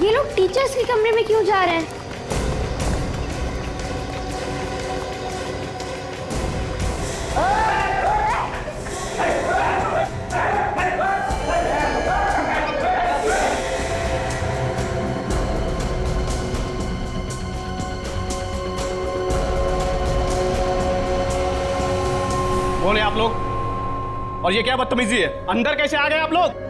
ये लोग टीचर्स के कमरे में क्यों जा रहे हैं? कौन है आप लोग? और ये क्या बदतमीजी है? अंदर कैसे आ गए आप लोग?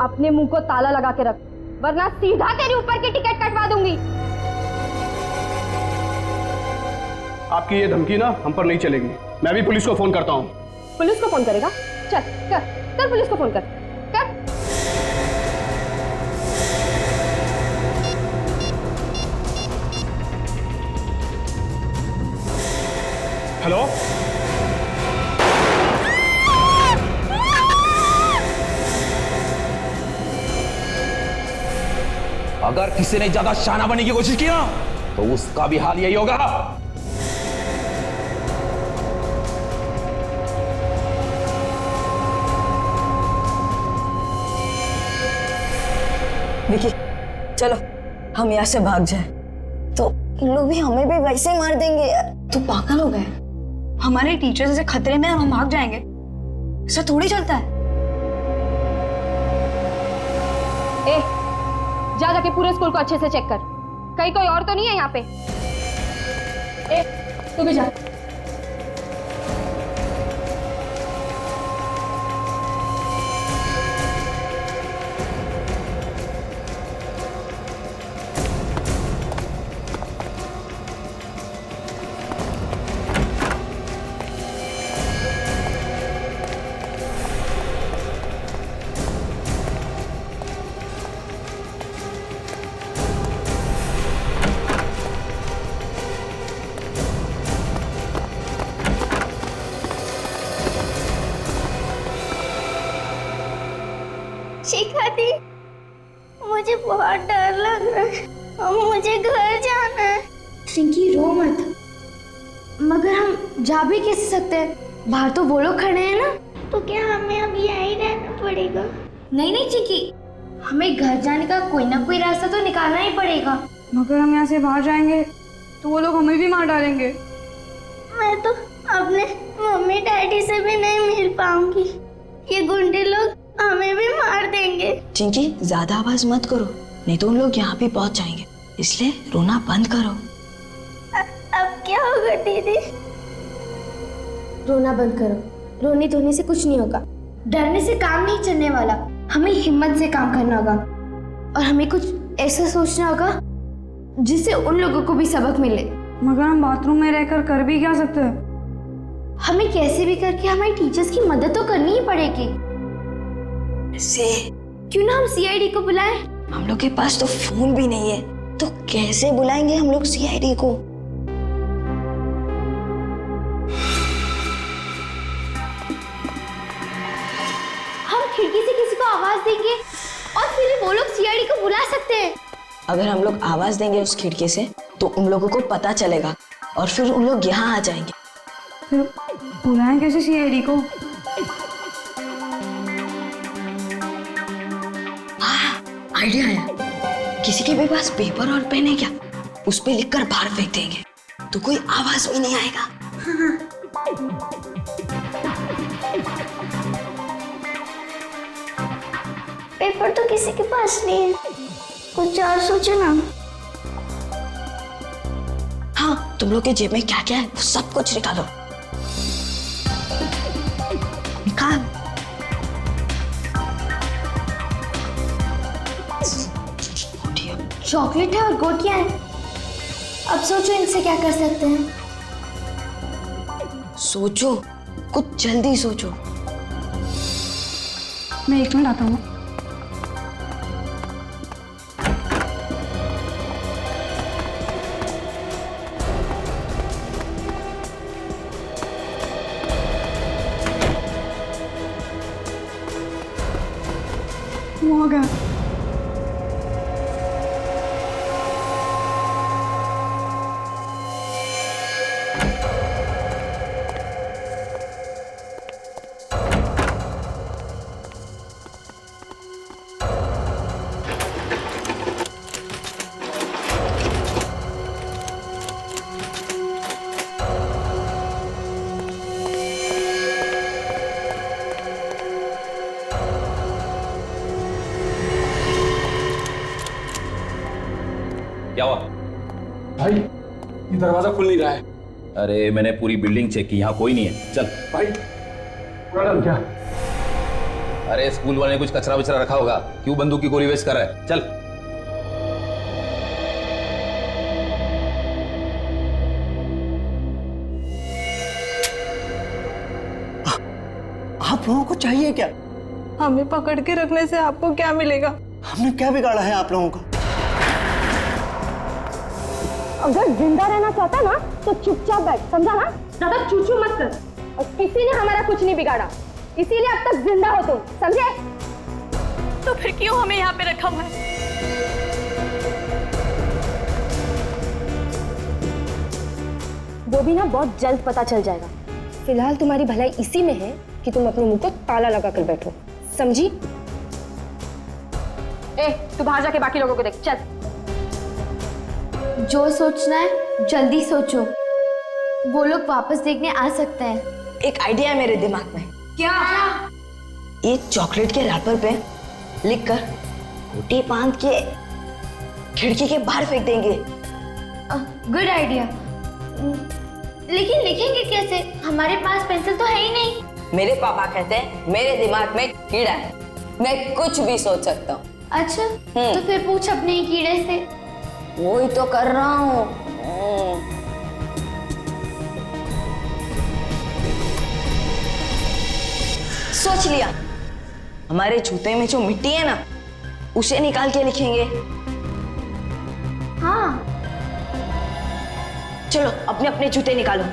अपने मुंह को ताला लगा के रख, वरना सीधा तेरे ऊपर की टिकट कटवा दूंगी। आपकी ये धमकी ना हम पर नहीं चलेगी। मैं भी पुलिस को फोन करता हूँ। पुलिस को फोन करेगा? चल कर, चल पुलिस को फोन कर। हेलो, अगर किसी ने ज्यादा शाना बनने की कोशिश की ना तो उसका भी हाल यही होगा। विकी, चलो हम यहाँ से भाग जाए। तो इन लोग भी हमें भी वैसे ही मार देंगे यार। तू पागल हो गए? हमारे टीचर जैसे खतरे में हम भाग जाएंगे? ऐसा थोड़ी चलता है। ए, जा जाके पूरे स्कूल को अच्छे से चेक कर, कहीं कोई और तो नहीं है यहाँ पे। ए, तू भी जा। शिखा दी, मुझे बहुत डर लग रहा है और मुझे घर जाना है। चिंकी रो मत, मगर हम जा भी कैसे सकते हैं? बाहर तो वो लोग खड़े हैं ना। तो क्या हमें अब यहीं रहना पड़ेगा? नहीं नहीं चिंकी, हमें घर जाने का कोई ना कोई रास्ता तो निकालना ही पड़ेगा। मगर हम यहाँ से बाहर जाएंगे तो वो लोग हमें भी मार डालेंगे। मैं तो अपने मम्मी डैडी से भी नहीं मिल पाऊंगी। ये गुंडे लोग हमें भी मार देंगे। चिंकी, ज्यादा आवाज मत करो, नहीं तो उन लोग यहाँ भी पहुंच जाएंगे। इसलिए रोना बंद करो। अब क्या होगा दीदी? रोना बंद करो, रोने धोने से कुछ नहीं होगा, डरने से काम नहीं चलने वाला। हमें हिम्मत से काम करना होगा और हमें कुछ ऐसा सोचना होगा जिससे उन लोगों को भी सबक मिले। मगर हम बाथरूम में रहकर कर भी क्या सकते हैं? हमें कैसे भी करके हमारे टीचर्स की मदद तो करनी ही पड़ेगी। से क्यों ना हम सीआईडी को बुलाएं? हम लोग के पास तो फोन भी नहीं है, तो कैसे बुलाएंगे हम लोग सीआईडी को? हम खिड़की से किसी को आवाज देंगे और फिर वो लोग सीआईडी को बुला सकते हैं। अगर हम लोग आवाज देंगे उस खिड़की से तो उन लोगों को पता चलेगा और फिर उन लोग यहाँ आ जाएंगे। फिर बुलाएं कैसे सीआईडी को? आइडिया आया, किसी के भी पास पेपर और पेन है क्या? उस पे लिखकर बाहर फेंक देंगे तो कोई आवाज भी नहीं आएगा। पेपर तो किसी के पास नहीं है, कुछ और सोचो ना। हाँ, तुम लोग के जेब में क्या क्या है वो सब कुछ निकालो। निकाल। चॉकलेट है और गोटियां हैं। अब सोचो इनसे क्या कर सकते हैं। सोचो, कुछ जल्दी सोचो। मैं 1 मिनट आता हूँ। वो आ गया। क्या हुआ? भाई ये दरवाजा खुल नहीं रहा है। अरे मैंने पूरी बिल्डिंग चेक की, यहाँ कोई नहीं है। चल भाई मैडम क्या? अरे स्कूल वाले ने कुछ कचरा वचरा रखा होगा, क्यों बंदूक की गोली वेस्ट कर रहा है? चल। आप लोगों को चाहिए क्या? हमें पकड़ के रखने से आपको क्या मिलेगा? हमने क्या बिगाड़ा है आप लोगों का? अगर जिंदा रहना चाहता ना तो चुपचाप बैठ, समझा ना? ज्यादा चूचू मत कर। और किसी ने हमारा कुछ नहीं बिगाड़ा, इसीलिए अब तक जिंदा हो तुम, समझे? तो फिर क्यों हमें यहाँ पे रखा हुआ है? वो भी ना बहुत जल्द पता चल जाएगा। फिलहाल तुम्हारी भलाई इसी में है कि तुम अपने मुंह को ताला लगा कर बैठो, समझी? ए, तू बाहर जाके बाकी लोगों को देख, चल। जो सोचना है जल्दी सोचो, वो लोग वापस देखने आ सकते हैं। एक आइडिया है मेरे दिमाग में। क्या? ये चॉकलेट के रैपर पे लिखकर रोटी बांध के खिड़की के बाहर फेंक देंगे। Good idea. लेकिन लिखेंगे कैसे? हमारे पास पेंसिल तो है ही नहीं। मेरे पापा कहते हैं मेरे दिमाग में कीड़ा है, मैं कुछ भी सोच सकता हूँ। अच्छा, तो फिर पूछ अपने ही कीड़े से। वो ही तो कर रहा हूँ। सोच लिया, हमारे जूते में जो मिट्टी है ना, उसे निकाल के लिखेंगे। हाँ, चलो अपने अपने जूते निकालो।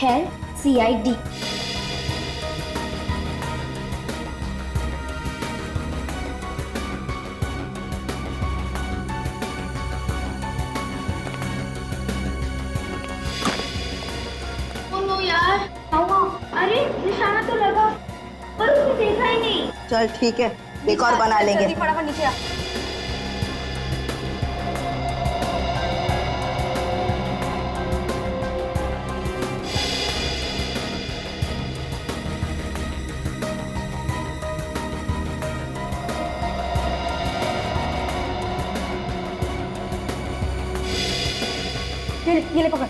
है CID। यार, अरे निशाना तो लगा पर उसने देखा ही नहीं। चल ठीक है, एक और बना लेंगे। फटाफट नीचे आ। ये ले पकड़।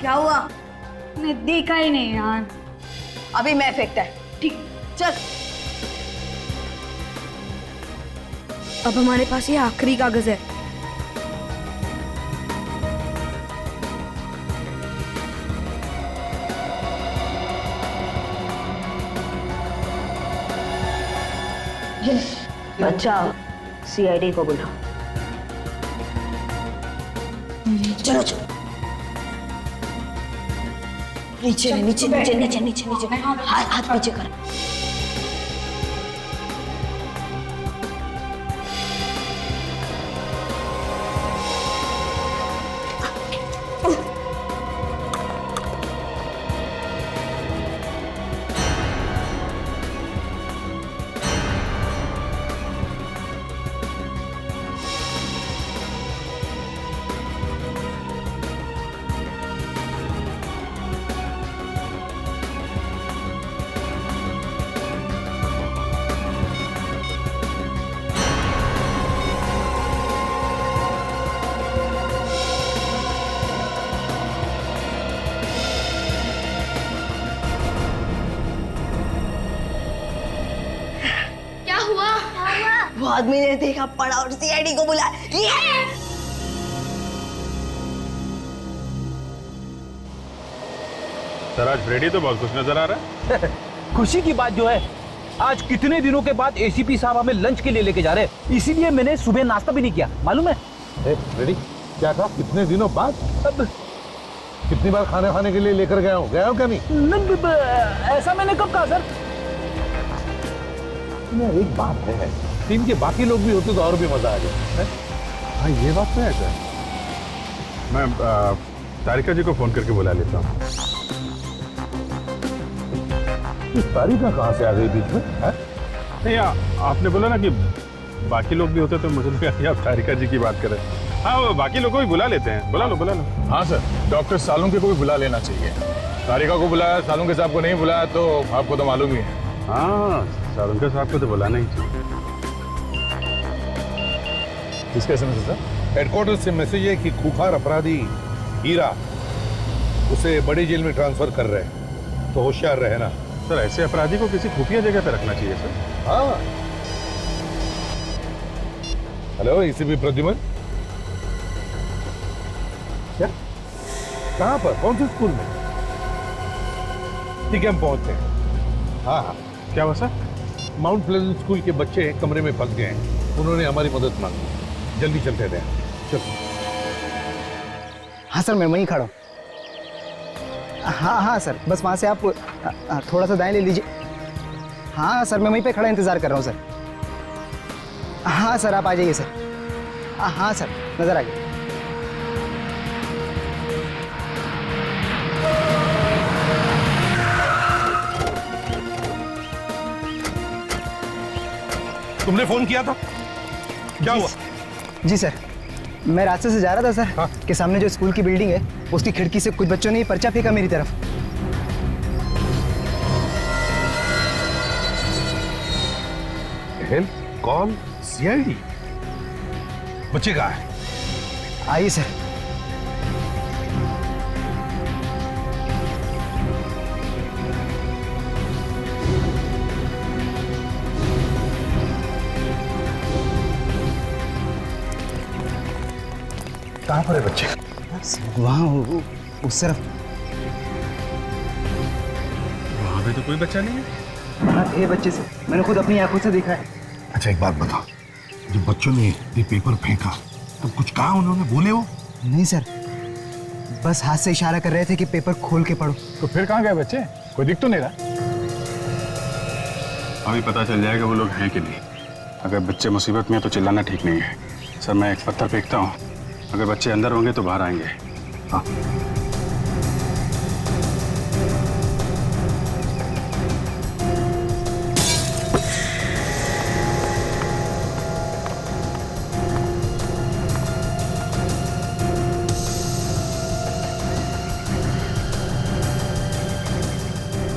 क्या हुआ? मैं देखा ही नहीं यार। अभी मैं फेंकता है। ठीक, चल। अब हमारे पास ये आखिरी कागज है। अच्छा, CID को बुलाओ। चलो चलो, नीचे नीचे नीचे नीचे नीचे नीचे, हाथ पीछे कर। वो आदमी ने देखा, पड़ा और CID को बुलाया। सर आज फ्रेडी तो बहुत कुछ नजर आ रहा है। खुशी की बात जो है, आज कितने दिनों के बाद एसीपी साहब हमें लंच के लिए लेके जा रहे हैं, इसीलिए मैंने सुबह नाश्ता भी नहीं किया, मालूम है? रेडी? क्या था? कितने दिनों बाद? अब कितनी बार खाने के लिए लेकर गया हूँ क्या नहीं? ऐसा मैंने कब कहा सर? एक बात है, टीम के बाकी लोग भी होते तो और भी मजा आ जाए। हाँ ये बात तो है सर। मैं तारिका जी को फोन करके बुला लेता हूँ। तारिका कहाँ से आ गई बीच में? नहीं, आपने बोला ना कि बाकी लोग भी होते तो मुझे लगा कि आप तारिका जी की बात करें। हाँ, वो बाकी लोगों को भी बुला लेते हैं। बुला लो। हाँ सर, डॉक्टर सालुंके को भी बुला लेना चाहिए। तारिका को बुलाया, सालुंके साहब को नहीं बुलाया तो आपको तो मालूम ही है। हाँ, सालुंके साहब को तो बुलाना ही चाहिए। किसका मैसेज सर? हेडक्वार्टर से मैसेज है कि खूंखार अपराधी हीरा उसे बड़ी जेल में ट्रांसफर कर रहे हैं, तो होशियार रहे ना। सर, ऐसे अपराधी को किसी खुफिया जगह पे रखना चाहिए सर। हाँ। हेलो एसीपी प्रद्युमन, क्या? कहाँ पर? कौन से स्कूल में? ठीक है, हम पहुंचते हैं। हाँ, क्या हुआ सर? माउंट प्लेजेंट स्कूल के बच्चे कमरे में फंस गए हैं, उन्होंने हमारी मदद मांगी। जल्दी चलते हैं। चलो। हाँ सर, मैं वहीं खड़ा हूँ। हाँ सर, बस वहाँ से आप थोड़ा सा दाएं ले लीजिए। हाँ सर, मैं वहीं पे खड़ा इंतज़ार कर रहा हूँ सर। हाँ सर, आप आ जाइए सर। हाँ सर, नज़र आ गया। तुमने फोन किया था? क्या हुआ? जी सर, मैं रास्ते से जा रहा था सर। हाँ? के सामने जो स्कूल की बिल्डिंग है, उसकी खिड़की से कुछ बच्चों ने पर्चा फेंका मेरी तरफ। Help call CID. बच्चे कहाँ है? आइए सर। कहाँ पर है बच्चे? वहाँ उस तरफ। वहाँ पे तो कोई बच्चा नहीं है। हाँ थे बच्चे से, मैंने खुद अपनी आंखों से देखा है। अच्छा एक बात बताओ, जब बच्चों ने ये पेपर फेंका तब कुछ कहा उन्होंने? बोले हो? नहीं सर, बस हाथ से इशारा कर रहे थे कि पेपर खोल के पढ़ो। तो फिर कहाँ गए बच्चे? कोई दिख तो नहीं रहा। अभी पता चल जाएगा वो लोग हैं कि नहीं। अगर बच्चे मुसीबत में हैं तो चिल्लाना ठीक नहीं है। सर, मैं एक पत्थर फेंकता हूँ, अगर बच्चे अंदर होंगे तो बाहर आएंगे। हाँ।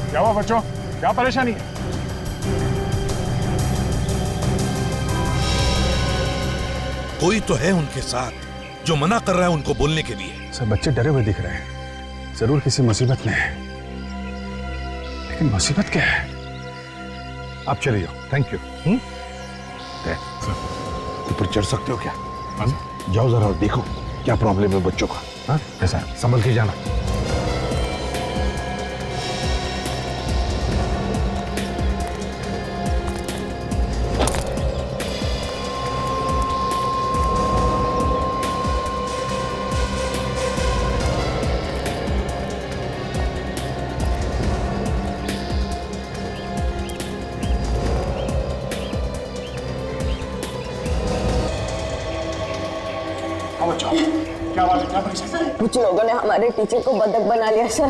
क्या हुआ बच्चों? क्या परेशानी है? कोई तो है उनके साथ जो मना कर रहा है उनको बोलने के लिए। सब बच्चे डरे हुए दिख रहे हैं, जरूर किसी मुसीबत में है। लेकिन मुसीबत क्या है? आप चले जाओ। Thank you. ऊपर चढ़ सकते हो क्या? जाओ जरा देखो क्या प्रॉब्लम है बच्चों का। हाँ, ऐसा संभल के जाना। क्या बात है? क्या परेशानी? कुछ लोगों ने हमारे टीचर को बंधक बना लिया सर।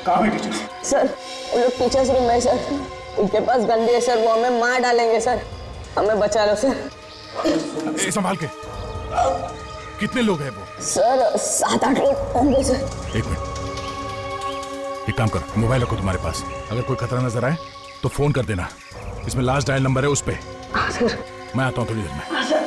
कहाँ है टीचर? सर, वो लोग टीचर्स रूम में सर, उनके पास गंदी है सर, वो हमें मार डालेंगे सर, हमें बचा लो सर। संभाल के। कितने लोग हैं वो? सर 7-8 लोग होंगे सर। एक मिनट, एक काम करो, मोबाइल रखो तुम्हारे पास। अगर कोई खतरा नजर आए तो फोन कर देना। इसमें लास्ट डायल नंबर है, उस पे। हाँ सर। मैं आता हूँ थोड़ी देर में। हाँ सर।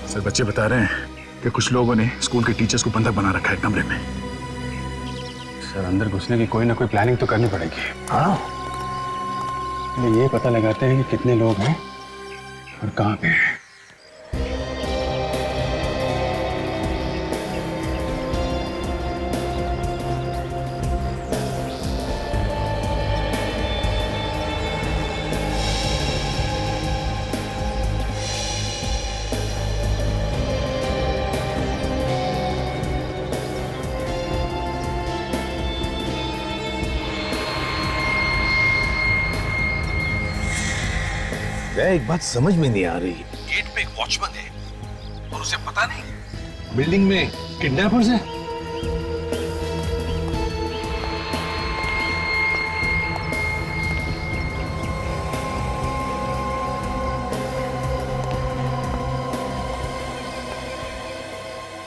सर, बच्चे बता रहे हैं कि कुछ लोगों ने स्कूल के टीचर्स को बंधक बना रखा है कमरे में। सर अंदर घुसने की कोई ना कोई प्लानिंग तो करनी पड़ेगी। हाँ, ये पता लगाते हैं कि कितने लोग हैं और कहाँ पे हैं। एक बात समझ में नहीं आ रही। गेट पे एक वॉचमैन है और उसे पता नहीं बिल्डिंग में किडनैपर्स हैं।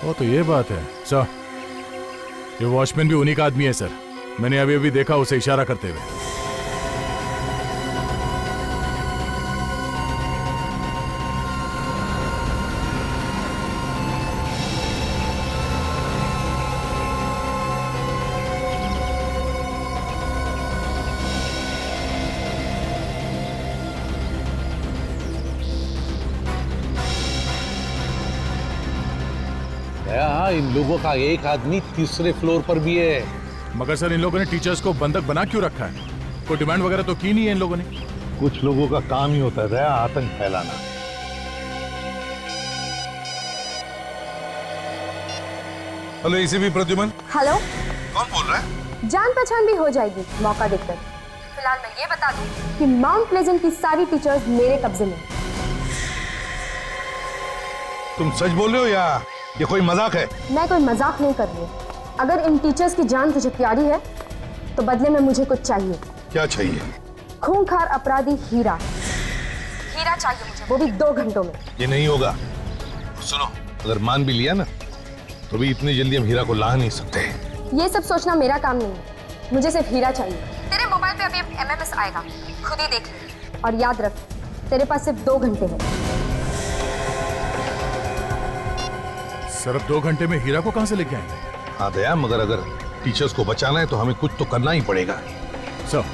वो तो ये बात है सर, ये वॉचमैन भी उन्हीं का आदमी है सर। मैंने अभी अभी देखा उसे इशारा करते हुए। इन लोगों का एक आदमी तीसरे फ्लोर पर भी है। मगर सर इन लोगों ने टीचर्स को बंधक बना क्यों रखा है? कोई डिमांड वगैरह तो की नहीं है इन लोगों ने। कुछ लोगों का काम ही होता है दया आतंक फैलाना। Hello ACP Pradyuman. हेलो, कौन बोल रहा है? जान पहचान भी हो जाएगी मौका देखकर। फिलहाल मैं ये बता दूं कि माउंट प्लेजेंट की सारी टीचर्स मेरे कब्जे में हैं। तुम सच बोल रहे हो या ये कोई मजाक है? मैं कोई मजाक नहीं कर रही हूँ। अगर इन टीचर्स की जान तुझे प्यारी है तो बदले में मुझे कुछ चाहिए। क्या चाहिए? खूंखार अपराधी हीरा। हीरा चाहिए मुझे, वो भी 2 घंटों में। ये नहीं होगा। सुनो, अगर मान भी लिया ना तो भी इतनी जल्दी हम हीरा को ला नहीं सकते। ये सब सोचना मेरा काम नहीं है, मुझे सिर्फ हीरा चाहिए। तेरे मोबाइल पे अभी MMS आएगा, खुद ही देख ले। और याद रख, तेरे पास सिर्फ 2 घंटे हैं। सर अब 2 घंटे में हीरा को कहां से लेके आएंगे? हाँ दया, मगर अगर टीचर्स को बचाना है तो हमें कुछ तो करना ही पड़ेगा। सर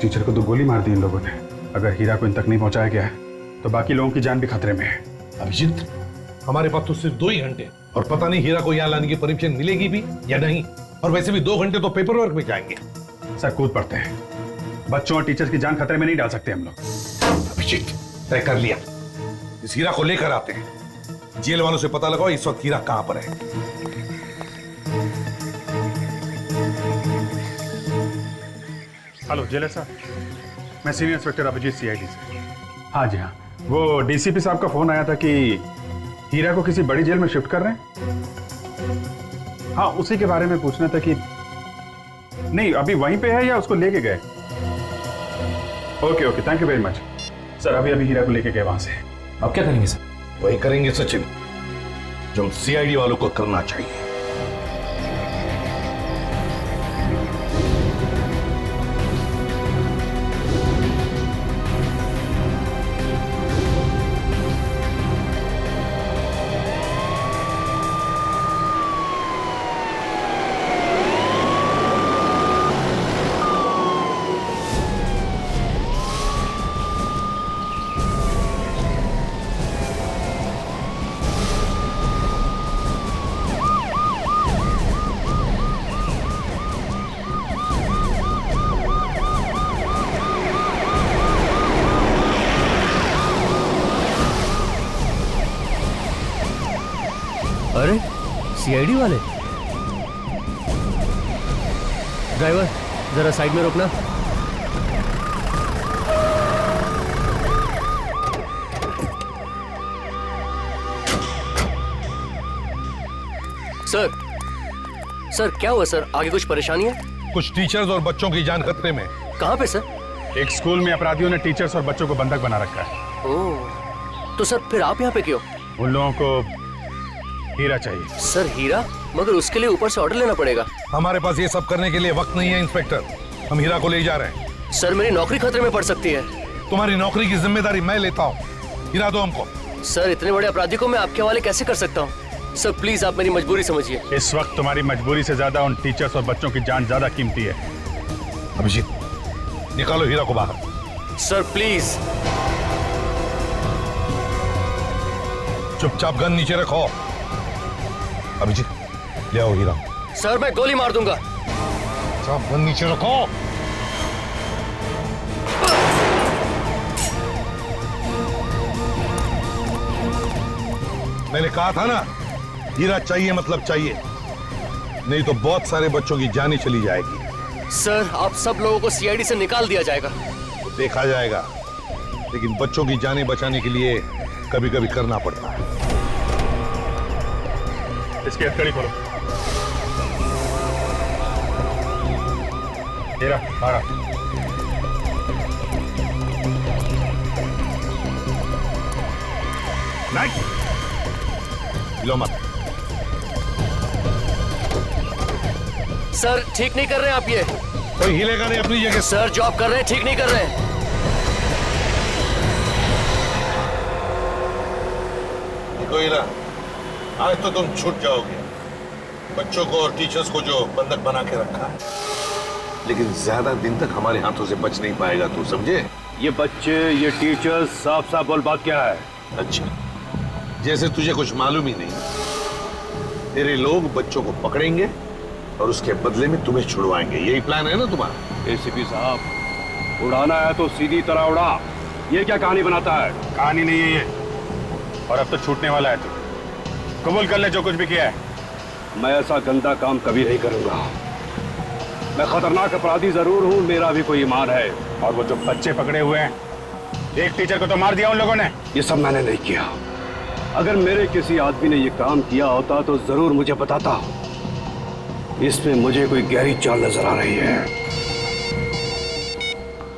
टीचर को तो गोली मार दी इन लोगों ने। अगर हीरा को इन तक नहीं पहुंचाया गया है तो बाकी लोगों की जान भी खतरे में है। अभिजीत, हमारे पास तो सिर्फ 2 ही घंटे और पता नहीं हीरा को यहाँ लाने की परमिशन मिलेगी भी या नहीं। और वैसे भी 2 घंटे तो पेपर वर्क में जाएंगे। सर कूद पड़ते हैं, बच्चों और टीचर्स की जान खतरे में नहीं डाल सकते हम लोग। अभिजीत, तय कर लिया, इस हीरा को लेकर आते हैं। जेल वालों से पता लगाओ इस वक्त हीरा कहां पर है। हेलो जेलर साहब, मैं सीनियर इंस्पेक्टर अभिजीत CID से। हाँ जी हाँ, वो DCP साहब का फोन आया था कि हीरा को किसी बड़ी जेल में शिफ्ट कर रहे हैं। हाँ, उसी के बारे में पूछना था कि नहीं अभी वहीं पे है या उसको लेके गए। Okay okay, thank you very much sir. अभी हीरा को लेके गए वहां से। अब क्या करेंगे सर? वही करेंगे सचिन जो CID वालों को करना चाहिए। अरे CID वाले। ड्राइवर जरा साइड में रोकना। सर क्या हुआ सर? आगे कुछ परेशानी है? कुछ टीचर्स और बच्चों की जान खतरे में। कहाँ पे सर? एक स्कूल में अपराधियों ने टीचर्स और बच्चों को बंधक बना रखा है। ओह, तो सर फिर आप यहाँ पे क्यों? उन लोगों को हीरा चाहिए। सर हीरा? मगर उसके लिए ऊपर से ऑर्डर लेना पड़ेगा। हमारे पास ये सब करने के लिए वक्त नहीं है इंस्पेक्टर। हम हीरा को ले जा रहे हैं। सर मेरी नौकरी खतरे में पड़ सकती है। तुम्हारी नौकरी की जिम्मेदारी मैं लेता हूँ, गिरा दो हमको। सर इतने बड़े अपराधी को मैं आपके हवाले कैसे कर सकता हूँ? सर प्लीज आप मेरी मजबूरी समझिए। इस वक्त तुम्हारी मजबूरी से ज्यादा उन टीचर्स और बच्चों की जान ज्यादा कीमती है। अभिजीत, निकालो हीरा को बाहर। Sir please. चुपचाप गन नीचे रखो। अभिजीत, ले आओ हीरा। सर मैं गोली मार दूंगा। चुपचाप गन नीचे रखो। मैंने कहा था ना, हीरा चाहिए मतलब चाहिए, नहीं तो बहुत सारे बच्चों की जान ही चली जाएगी। सर आप सब लोगों को सीआईडी से निकाल दिया जाएगा। देखा जाएगा, लेकिन बच्चों की जानें बचाने के लिए कभी कभी करना पड़ता है। इसकी हथकड़ी खोलो। हीरा बाहर आ। लो मत। सर ठीक नहीं कर रहे हैं आप ये। कोई हिलेगा नहीं अपनी जगह। सर जो आप कर रहे हैं ठीक नहीं कर रहे हैं। देखो हीरा, आज तो तुम छूट जाओगे। बच्चों को और टीचर्स को जो बंधक बना के रखा है, लेकिन ज्यादा दिन तक हमारे हाथों से बच नहीं पाएगा, तू समझे? ये बच्चे, ये टीचर्स, साफ साफ बोल बात क्या है? अच्छा, जैसे तुझे कुछ मालूम ही नहीं। तेरे लोग बच्चों को पकड़ेंगे और उसके बदले में तुम्हें छुड़वाएंगे, यही प्लान है ना तुम्हारा? एसीपी साहब, उड़ाना है तो सीधी तरह उड़ा। ये क्या कहानी बनाता है? कहानी नहीं है ये, और अब तो छूटने वाला है। तू कबूल कर ले जो कुछ भी किया है। मैं ऐसा गंदा काम कभी नहीं करूंगा। मैं खतरनाक अपराधी जरूर हूँ, मेरा भी कोई ईमान है। और वो जो बच्चे पकड़े हुए हैं, एक टीचर को तो मार दिया उन लोगों ने। ये सब मैंने नहीं किया। अगर मेरे किसी आदमी ने ये काम किया होता तो जरूर मुझे बताता। इसमें मुझे कोई गहरी चाल नजर आ रही है।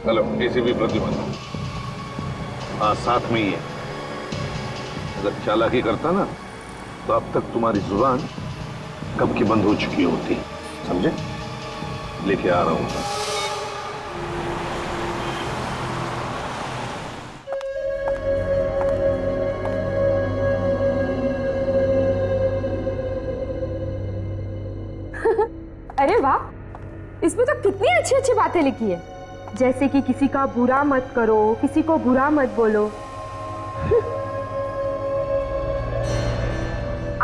हेलो एसीपी प्रतिबंध। हाँ साथ में ही है। अगर चालाकी करता ना तो अब तक तुम्हारी जुबान कब की बंद हो चुकी होती, समझे? लेके आ रहा हूं। अरे वाह, इसमें तो कितनी अच्छी अच्छी बातें लिखी है, जैसे कि किसी का बुरा मत करो, किसी को बुरा मत बोलो।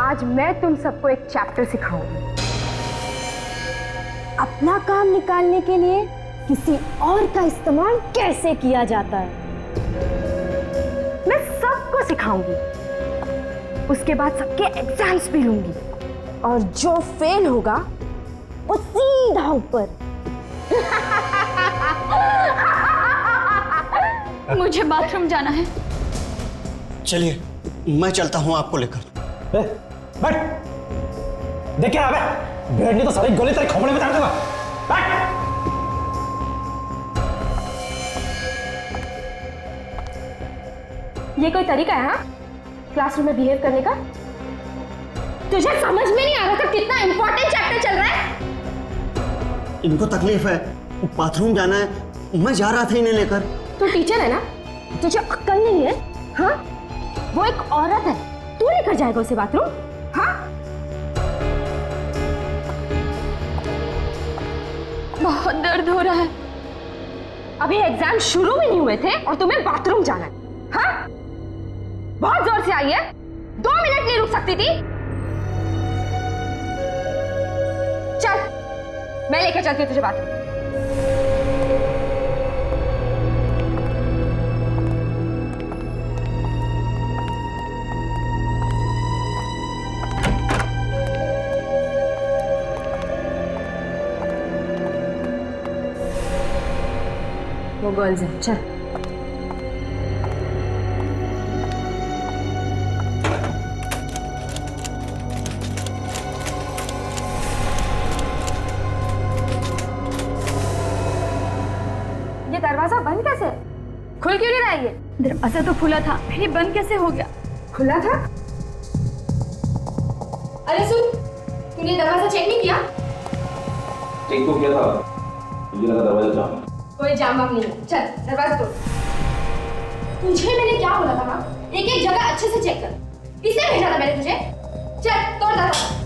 आज मैं तुम सबको एक चैप्टर सिखाऊंगी। अपना काम निकालने के लिए किसी और का इस्तेमाल कैसे किया जाता है, मैं सबको सिखाऊंगी। उसके बाद सबके एग्जाम्स भी लूंगी, और जो फेल होगा वो सीधा ऊपर। मुझे बाथरूम जाना है। चलिए मैं चलता हूँ आपको लेकर। बैठ, देख क्या है? ब्रेड ने तो सारी गोली तेरे खोपड़े में डाल दूंगा। बैठ। ये कोई तरीका है हाँ? क्लासरूम में बिहेव करने का? तुझे समझ में नहीं आ रहा था कितना इंपॉर्टेंट चैप्टर चल रहा है? इनको तकलीफ है, बाथरूम जाना है, मैं जा रहा था इन्हें लेकर। तू टीचर है ना, तुझे अक्ल नहीं है? हाँ, वो एक औरत है, तू लेकर जाएगा उसे बाथरूम? हाँ, बहुत दर्द हो रहा है। अभी एग्जाम शुरू भी नहीं हुए थे और तुम्हें बाथरूम जाना है? हाँ, बहुत जोर से आई है, 2 मिनट नहीं रुक सकती थी? चल, मैं लेकर चलती हूँ तुझे बाथरूम। वो गर्ल्स हैं, चल। ये दरवाजा बंद कैसे? खुल क्यों नहीं रहा है ये? दरवाजा तो खुला था, फिर ये बंद कैसे हो गया? खुला था? अरे सुन, तूने दरवाजा चेक नहीं किया? चेक तो किया था, मुझे लगा दरवाजा जाम है। कोई जाम वाम नहीं है। चल दरवाजा तोड़। तुझे मैंने क्या बोला था ना, एक एक जगह अच्छे से चेक कर। इसे भेजा था मैंने तुझे। चल तोड़ दरवाजा।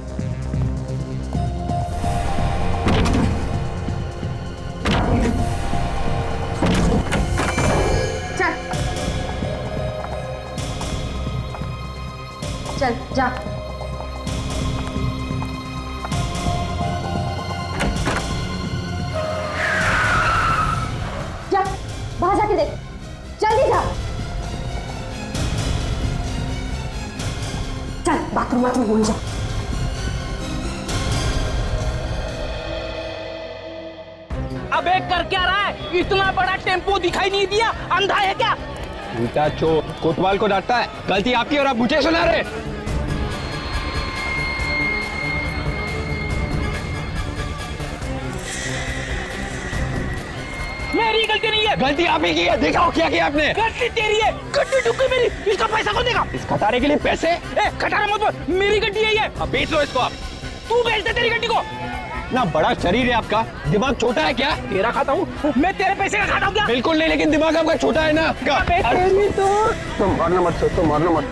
चल जा। जा बाहर जाके देख, जल्दी जा। चल बाथरूम घूम जा। अबे कर क्या रहा है? इतना बड़ा टेम्पो दिखाई नहीं दिया? अंधा है क्या? उल्टा चोर कोतवाल को डांटता है। गलती आपकी और आप मुझे सुना रहे। मेरी गलती नहीं है। गलती आप ही की है। दिखाओ क्या किया आपने। गलती तेरी है। गड्डी ठुक गई मेरी। इसका पैसा कौन देगा? इस खटारे के लिए पैसे? खटारा मत बोल, मेरी गड्डी है ये। अब बेच लो इसको आप। तू बेच दे तेरी गड्डी को। ना बड़ा शरीर है आपका, दिमाग छोटा है क्या? तेरा खाता हूँ मैं, तेरे पैसे का खाता हूँ क्या? बिल्कुल नहीं, लेकिन दिमाग आपका छोटा है ना। तो मारना मत सर, तो मारना मत।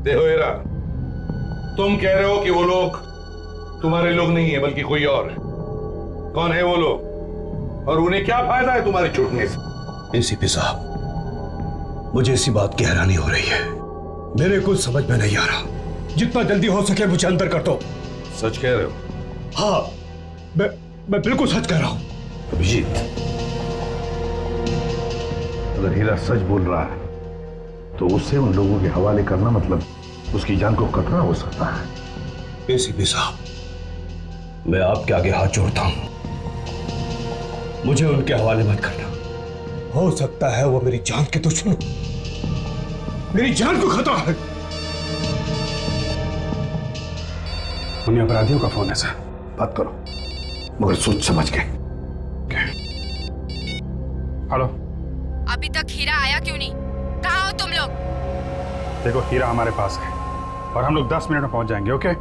देखो हीरा, तुम कह रहे हो कि वो लोग तुम्हारे लोग नहीं है बल्कि कोई और। कौन है वो लोग और उन्हें क्या फायदा है तुम्हारे छूटने से? एसीपी साहब, मुझे इसी बात की हैरानी हो रही है। मेरे कुछ समझ में नहीं आ रहा। जितना जल्दी हो सके मुझे अंदर कर दो। सच कह रहे हो? हाँ, मैं बिल्कुल सच कह रहा हूं। अभिजीत, अगर हीरा सच बोल रहा है तो उसे उन लोगों के हवाले करना मतलब उसकी जान को खतरा हो सकता है। एसीपी साहब, मैं आपके आगे हाथ जोड़ता हूं, मुझे उनके हवाले मत करना। हो सकता है वो मेरी जान के दुश्मन, मेरी जान को खतरा है। उन्हें अपराधियों का फोन है सर। बात करो मगर सोच समझ के। हेलो, अभी तक हीरा आया क्यों नहीं? कहाँ हो तुम लोग? देखो हीरा हमारे पास है और हम लोग 10 मिनट में पहुंच जाएंगे। ओके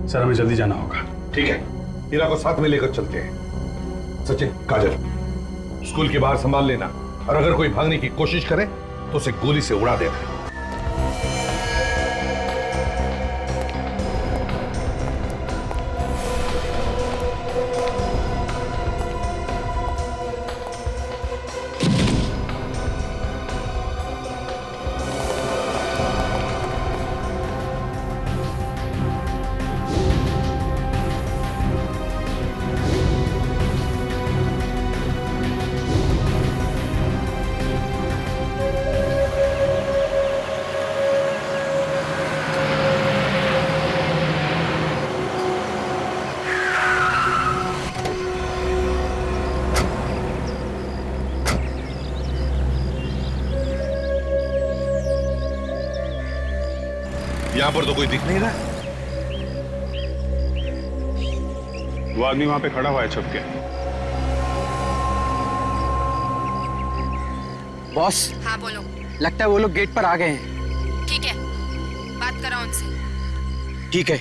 सर, हमें जल्दी जाना होगा। ठीक है, हीरा को साथ में लेकर चलते हैं। सचिन, काजल, स्कूल के बाहर संभाल लेना और अगर कोई भागने की कोशिश करे तो उसे गोली से उड़ा देना। यहां पर तो कोई दिख नहीं रहा। वो आदमी वहां पे खड़ा हुआ है छुप के। बॉस, हाँ बोलो। लगता है वो लोग गेट पर आ गए हैं। ठीक है, बात करो उनसे। ठीक है।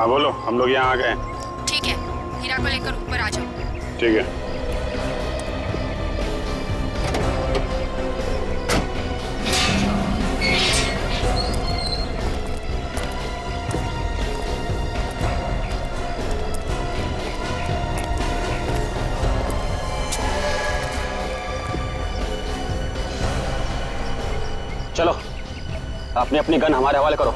हाँ बोलो, हम लोग यहाँ आ गए हैं। ठीक है, हीरा को लेकर ऊपर आ जाओ। ठीक है। चलो, अपनी अपनी गन हमारे हवाले करो।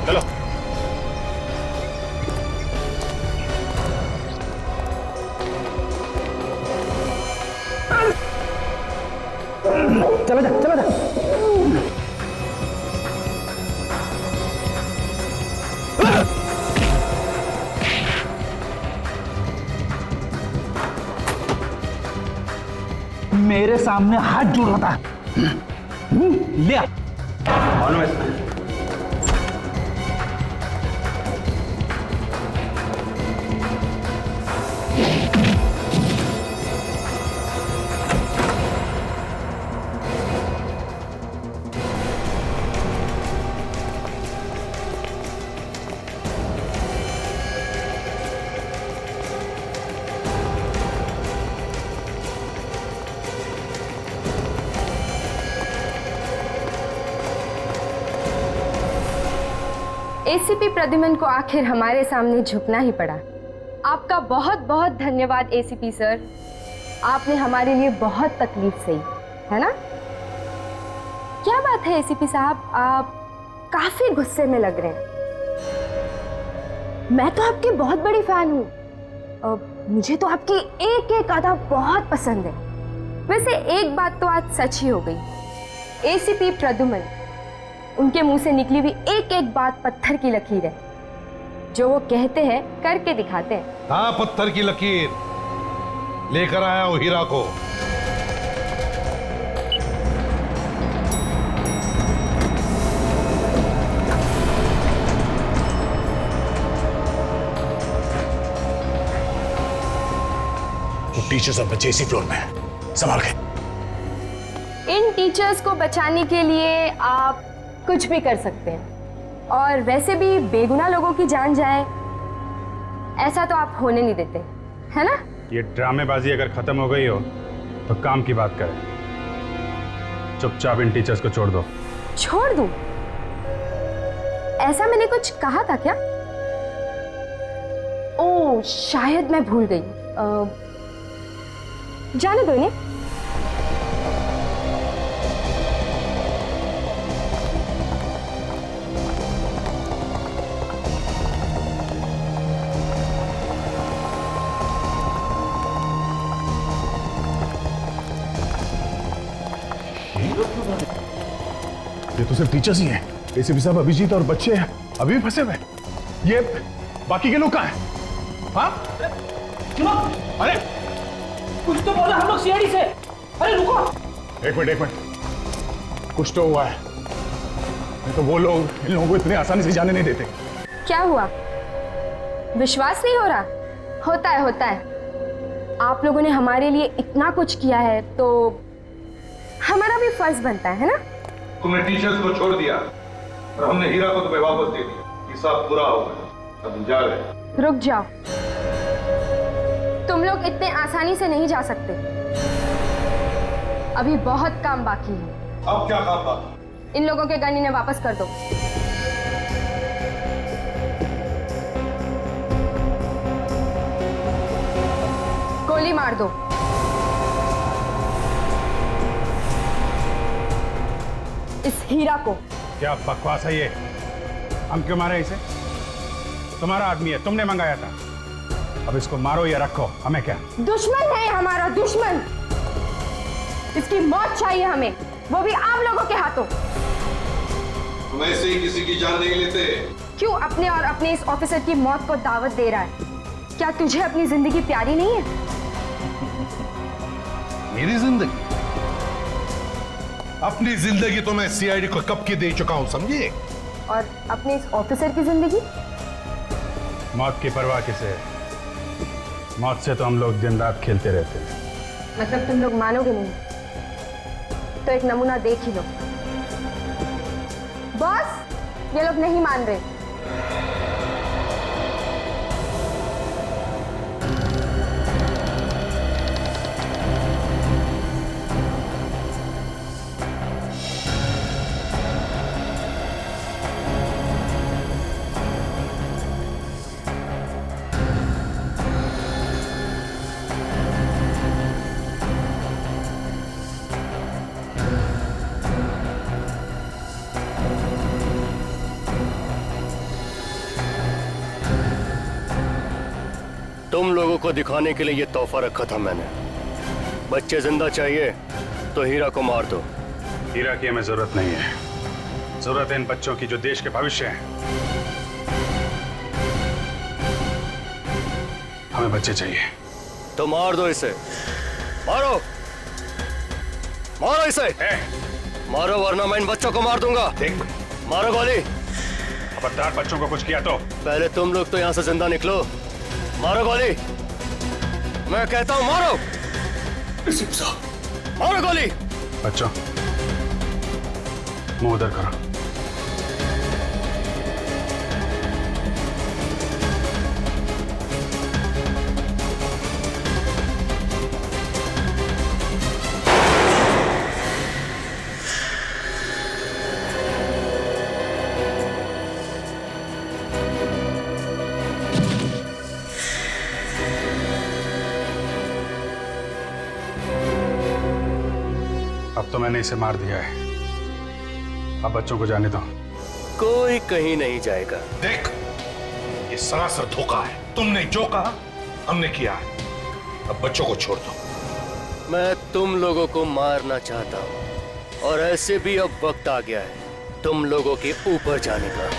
चलो। चलो जा, चलो जा। मेरे सामने हाथ जोड़ रहा था। ले आ। एसीपी प्रद्युमन को आखिर हमारे सामने झुकना ही पड़ा। आपका बहुत बहुत धन्यवाद एसीपी सर, आपने हमारे लिए बहुत तकलीफ सही, है ना? क्या बात है एसीपी साहब, आप काफी गुस्से में लग रहे हैं। मैं तो आपकी बहुत बड़ी फैन हूँ, मुझे तो आपकी एक एक अदा बहुत पसंद है। वैसे एक बात तो आज सच ही हो गई, एसीपी प्रद्युमन, उनके मुंह से निकली हुई एक एक बात पत्थर की लकीर है। जो वो कहते हैं करके दिखाते हैं। हाँ, पत्थर की लकीर लेकर आया हूं हीरा को। वो टीचर्स अब बचे इसी फ्लोर में, संभाल के। इन टीचर्स को बचाने के लिए आप कुछ भी कर सकते हैं, और वैसे भी बेगुनाह लोगों की जान जाए ऐसा तो आप होने नहीं देते, है ना? ये ड्रामेबाजी अगर खत्म हो गई हो तो काम की बात करें। चुपचाप इन टीचर्स को छोड़ दो। छोड़ दूं? ऐसा मैंने कुछ कहा था क्या? ओह, शायद मैं भूल गई। जाने दो इन्हें। ये तो सिर्फ टीचर्स ही हैं। एसीपी साहब, अभिजीत और बच्चे अभी भी फंसे हुए। ये बाकी के लोग कहाँ हैं? हाँ? अरे कुछ तो बोला, हम लोग सीआईडी से। अरे रुको, एक मिनट, कुछ तो हुआ है। नहीं तो वो लोग इन लोगों को इतनी आसानी से जाने नहीं देते। क्या हुआ? विश्वास नहीं हो रहा? होता है। आप लोगों ने हमारे लिए इतना कुछ किया है तो हमारा भी फर्ज बनता है ना? तुमने टीचर्स को छोड़ दिया और हमने हीरा को तुम्हें वापस दे दिया। ये सब पूरा हो गया, अब जा रहे। रुक जाओ, तुम लोग इतने आसानी से नहीं जा सकते। अभी बहुत काम बाकी है। अब क्या काम बाकी? इन लोगों के गन इन्हें वापस कर दो। गोली मार दो। इस हीरा को। क्या बकवास है ये? हम क्यों मारे इसे? तुम्हारा आदमी है, तुमने मंगाया था। अब इसको मारो या रखो, हमें क्या? दुश्मन है हमारा, दुश्मन। इसकी मौत चाहिए हमें, वो भी आप लोगों के हाथों। तुम ऐसे ही किसी की जान नहीं लेते। क्यों अपने और अपने इस ऑफिसर की मौत को दावत दे रहा है? क्या तुझे अपनी जिंदगी प्यारी नहीं है? मेरी जिंदगी? अपनी जिंदगी तो मैं सीआईडी को कब की दे चुका हूं, समझिए। और अपने इस ऑफिसर की जिंदगी? मौत की परवाह किसे है? मौत से तो हम लोग दिन रात खेलते रहते हैं। मतलब तुम लोग मानोगे नहीं तो एक नमूना देख ही लो। बॉस, ये लोग नहीं मान रहे। तुम लोगों को दिखाने के लिए ये तोहफा रखा था मैंने। बच्चे जिंदा चाहिए तो हीरा को मार दो। हीरा की हमें जरूरत नहीं है। जरूरत है इन बच्चों की जो देश के भविष्य हैं। हमें बच्चे चाहिए। तो मार दो इसे। मारो, मारो इसे। मारो वरना मैं इन बच्चों को मार दूंगा। देख, मारो गोली। खबरदार बच्चों को कुछ किया तो। पहले तुम लोग तो यहाँ से जिंदा निकलो। मारो गोली। मैं कहता हूँ मारो। मारो गोली। बच्चों, मुंह उधर करो। अब तो मैंने इसे मार दिया है। अब बच्चों को जाने दो। कोई कहीं नहीं जाएगा। देख, ये सरासर धोखा है। तुमने जो कहा हमने किया है। अब बच्चों को छोड़ दो। मैं तुम लोगों को मारना चाहता हूं और ऐसे भी अब वक्त आ गया है तुम लोगों के ऊपर जाने का।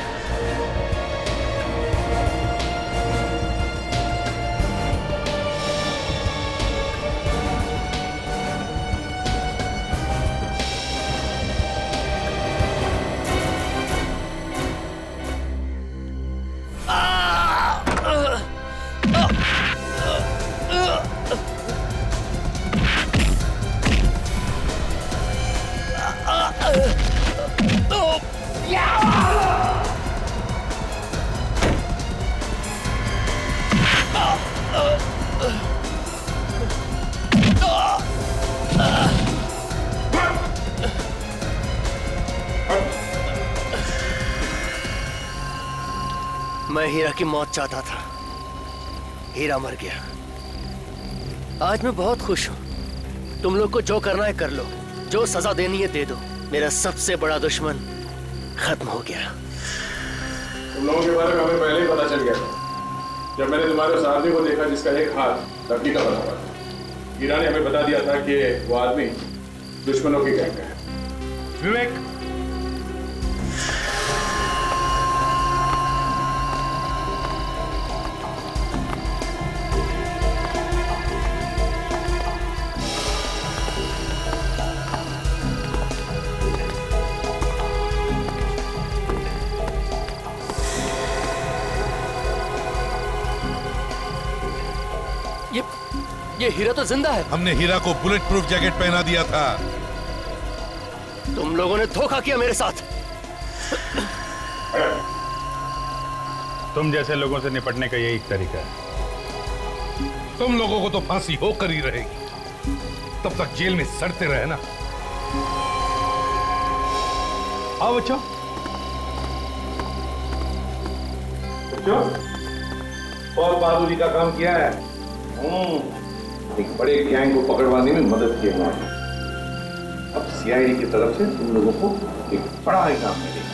मैं हीरा की मौत चाहता था। हीरा मर गया। आज मैं बहुत खुश हूं। तुम लोग को जो करना है कर लो, जो सजा देनी है दे दो। मेरा सबसे बड़ा दुश्मन खत्म हो गया। तुम लोगों के बारे में हमें पहले ही पता चल गया था। जब मैंने तुम्हारे उस आदमी को देखा जिसका एक हाथ लकड़ी का बना हुआ था। हीरा ने हमें बता दिया था कि वो आदमी दुश्मनों की गैंग का है। विवेक, ये हीरा तो जिंदा है। हमने हीरा को बुलेट प्रूफ जैकेट पहना दिया था। तुम लोगों ने धोखा किया मेरे साथ। तुम जैसे लोगों से निपटने का यही तरीका है। तुम लोगों को तो फांसी होकर ही रहेगी। तब तक जेल में सड़ते रहे ना। आओ बच्चों। बहुत बहादुरी का काम किया है। एक बड़े गैंग को पकड़वाने में मदद की हमारी। अब सीआईडी की तरफ से तुम लोगों को एक बड़ा इनाम मिलेगा।